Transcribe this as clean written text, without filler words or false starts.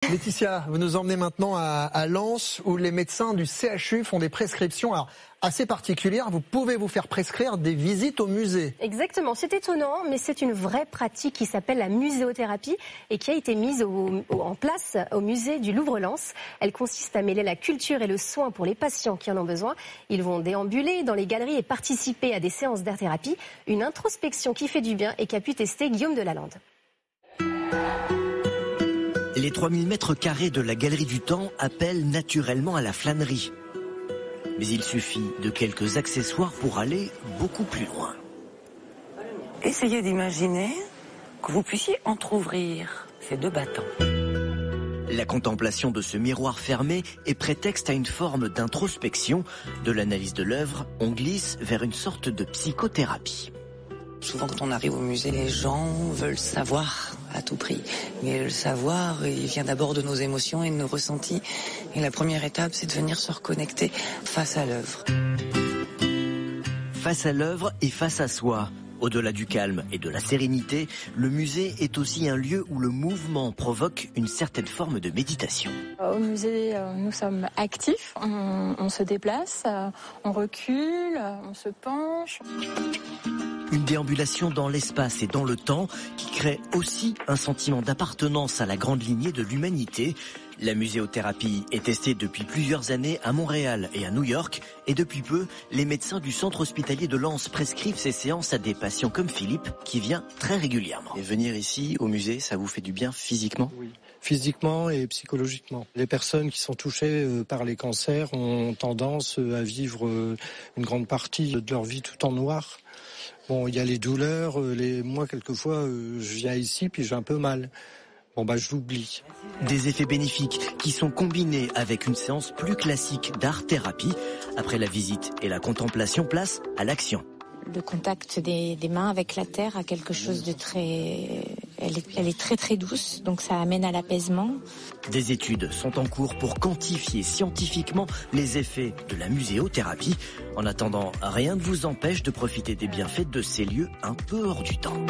Laetitia, vous nous emmenez maintenant à Lens où les médecins du CHU font des prescriptions assez particulières. Vous pouvez vous faire prescrire des visites au musée. Exactement, c'est étonnant, mais c'est une vraie pratique qui s'appelle la muséothérapie et qui a été mise en place au musée du Louvre-Lens. Elle consiste à mêler la culture et le soin pour les patients qui en ont besoin. Ils vont déambuler dans les galeries et participer à des séances d'art-thérapie. Une introspection qui fait du bien et qu'a pu tester Guillaume Delalande. Les 3000 mètres carrés de la Galerie du Temps appellent naturellement à la flânerie. Mais il suffit de quelques accessoires pour aller beaucoup plus loin. Essayez d'imaginer que vous puissiez entrouvrir ces deux battants. La contemplation de ce miroir fermé est prétexte à une forme d'introspection. De l'analyse de l'œuvre, on glisse vers une sorte de psychothérapie. Souvent quand on arrive au musée, les gens veulent savoir à tout prix. Mais le savoir, il vient d'abord de nos émotions et de nos ressentis. Et la première étape, c'est de venir se reconnecter face à l'œuvre. Face à l'œuvre et face à soi. Au-delà du calme et de la sérénité, le musée est aussi un lieu où le mouvement provoque une certaine forme de méditation. Au musée, nous sommes actifs, on se déplace, on recule, on se penche. Une déambulation dans l'espace et dans le temps qui crée aussi un sentiment d'appartenance à la grande lignée de l'humanité. La muséothérapie est testée depuis plusieurs années à Montréal et à New York. Et depuis peu, les médecins du centre hospitalier de Lens prescrivent ces séances à des patients comme Philippe, qui vient très régulièrement. Et venir ici, au musée, ça vous fait du bien physiquement ? Oui, physiquement et psychologiquement. Les personnes qui sont touchées par les cancers ont tendance à vivre une grande partie de leur vie tout en noir. Bon, il y a les douleurs, moi quelquefois je viens ici puis j'ai un peu mal. Je l'oublie. Des effets bénéfiques qui sont combinés avec une séance plus classique d'art-thérapie. Après la visite et la contemplation, place à l'action. Le contact des mains avec la terre a quelque chose de très... Elle est très très douce, donc ça amène à l'apaisement. Des études sont en cours pour quantifier scientifiquement les effets de la muséothérapie. En attendant, rien ne vous empêche de profiter des bienfaits de ces lieux un peu hors du temps.